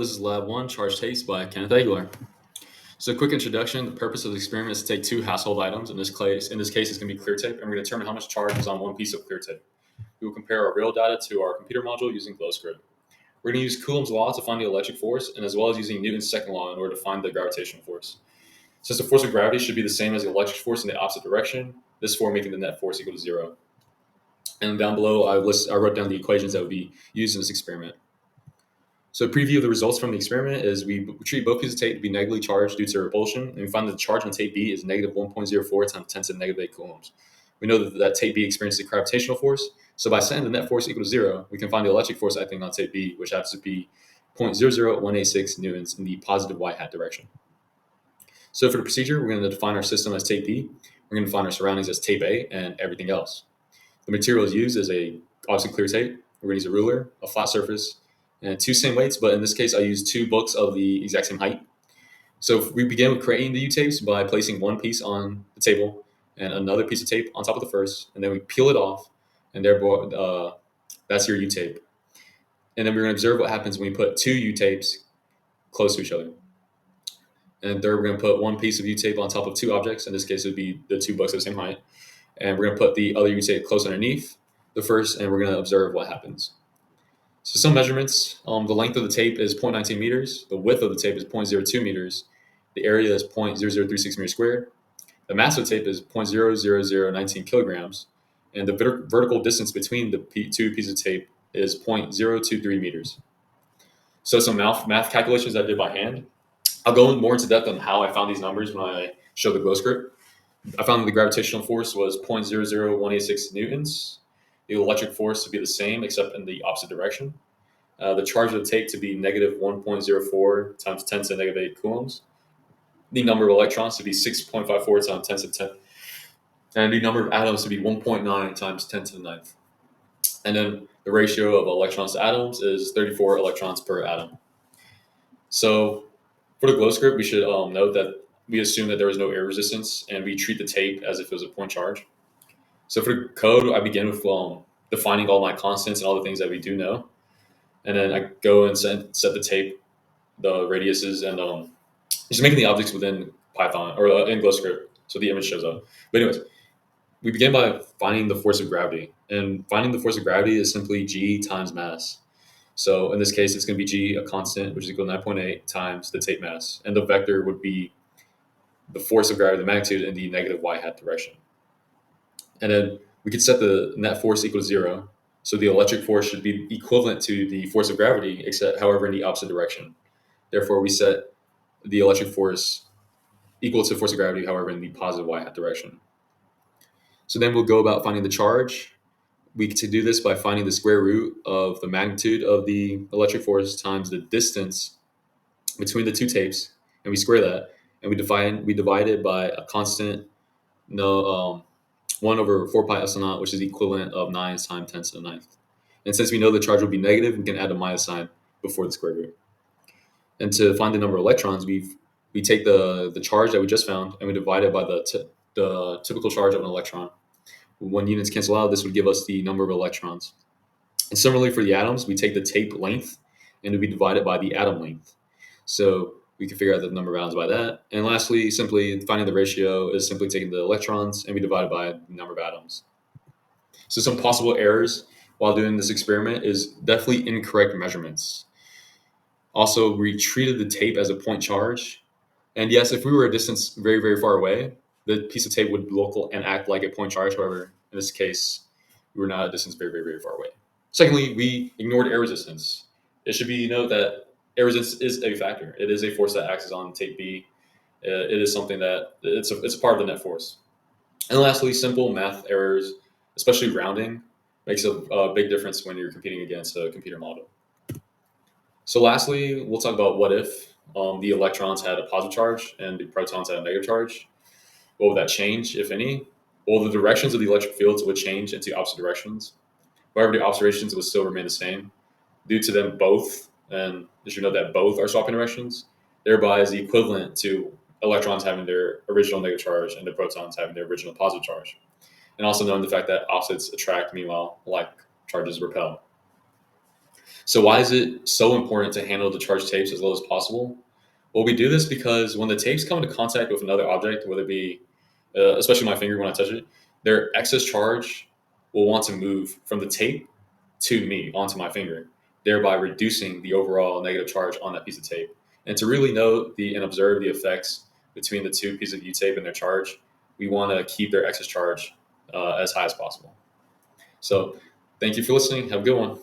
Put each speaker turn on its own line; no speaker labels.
This is Lab 1, Charged Haste by Kenneth Aguilar. So, quick introduction. The purpose of the experiment is to take two household items. In this case, it's going to be clear tape, and we're going to determine how much charge is on one piece of clear tape. We will compare our real data to our computer module using GlowScript. We're going to use Coulomb's law to find the electric force, and as well as using Newton's second law in order to find the gravitational force. Since the force of gravity should be the same as the electric force in the opposite direction, this for making the net force equal to zero. And down below, I wrote down the equations that would be used in this experiment. So a preview of the results from the experiment is we treat both pieces of tape to be negatively charged due to repulsion, and we find that the charge on tape B is negative 1.04 times 10 to the negative 8 coulombs. We know that tape B experiences a gravitational force, so by setting the net force equal to zero, we can find the electric force acting on tape B, which happens to be 0.00186 newtons in the positive y-hat direction. So for the procedure, we're going to define our system as tape B, we're going to define our surroundings as tape A, and everything else. The materials used is obviously clear tape. We're going to use a ruler, a flat surface, and two same weights, but in this case, I use two books of the exact same height. So we begin with creating the U-tapes by placing one piece on the table and another piece of tape on top of the first, and then we peel it off, and therefore that's your U-tape. And then we're going to observe what happens when we put two U-tapes close to each other. And third, we're going to put one piece of U-tape on top of two objects. In this case, it would be the two books of the same height. And we're going to put the other U-tape close underneath the first, and we're going to observe what happens. So some measurements, the length of the tape is 0.19 meters, the width of the tape is 0.02 meters, the area is 0.0036 meters squared, the mass of the tape is 0.00019 kilograms, and the vertical distance between the two pieces of tape is 0.023 meters. So some math calculations I did by hand. I'll go more into depth on how I found these numbers when I show the GlowScript. I found that the gravitational force was 0.00186 newtons, the electric force to be the same except in the opposite direction. The charge of the tape to be negative 1.04 times 10 to the negative 8 coulombs. The number of electrons to be 6.54 times 10 to the 10th. And the number of atoms to be 1.9 times 10 to the ninth. And then the ratio of electrons to atoms is 34 electrons per atom. So for the GlowScript, we should note that we assume that there is no air resistance, and we treat the tape as if it was a point charge. So for the code, I begin with defining all my constants and all the things that we do know. And then I go and set the tape, the radiuses, and just making the objects within Python or in GlowScript so the image shows up. But anyways, we begin by finding the force of gravity. And finding the force of gravity is simply G times mass. So in this case, it's going to be G, a constant, which is equal to 9.8 times the tape mass. And the vector would be the force of gravity, the magnitude, in the negative y-hat direction. And then we could set the net force equal to zero. So the electric force should be equivalent to the force of gravity, except however in the opposite direction. Therefore, we set the electric force equal to force of gravity, however in the positive y-hat direction. So then we'll go about finding the charge. We can do this by finding the square root of the magnitude of the electric force times the distance between the two tapes, and we square that, and we divide it by a constant 1 over 4 pi epsilon naught, which is the equivalent of 9 times 10 to the ninth. And since we know the charge will be negative, we can add a minus sign before the square root. And to find the number of electrons, we take the charge that we just found, and we divide it by the typical charge of an electron. When units cancel out, this would give us the number of electrons. And similarly for the atoms, we take the tape length, and we divide it by the atom length. So we can figure out the number of atoms by that. And lastly, simply finding the ratio is simply taking the electrons, and we divide it by the number of atoms. So some possible errors while doing this experiment is definitely incorrect measurements. Also, we treated the tape as a point charge. And yes, if we were a distance very, very far away, the piece of tape would look and act like a point charge. However, in this case, we were not a distance very, very, very far away. Secondly, we ignored air resistance. It should be noted that air resistance is a factor. It is a force that acts on tape B. It is something that it's a part of the net force. And lastly, simple math errors, especially rounding, makes a big difference when you're competing against a computer model. So lastly, we'll talk about what if the electrons had a positive charge and the protons had a negative charge. What would that change, if any? Well, the directions of the electric fields would change into opposite directions. However, the observations would still remain the same due to them both, and you should know that both are swapping directions, thereby is the equivalent to electrons having their original negative charge and the protons having their original positive charge. And also knowing the fact that opposites attract, meanwhile, like charges repel. So why is it so important to handle the charged tapes as low as possible? Well, we do this because when the tapes come into contact with another object, whether it be, especially my finger when I touch it, their excess charge will want to move from the tape to me onto my finger, thereby reducing the overall negative charge on that piece of tape. And to really know and observe the effects between the two pieces of U-tape and their charge, we want to keep their excess charge as high as possible. So thank you for listening. Have a good one.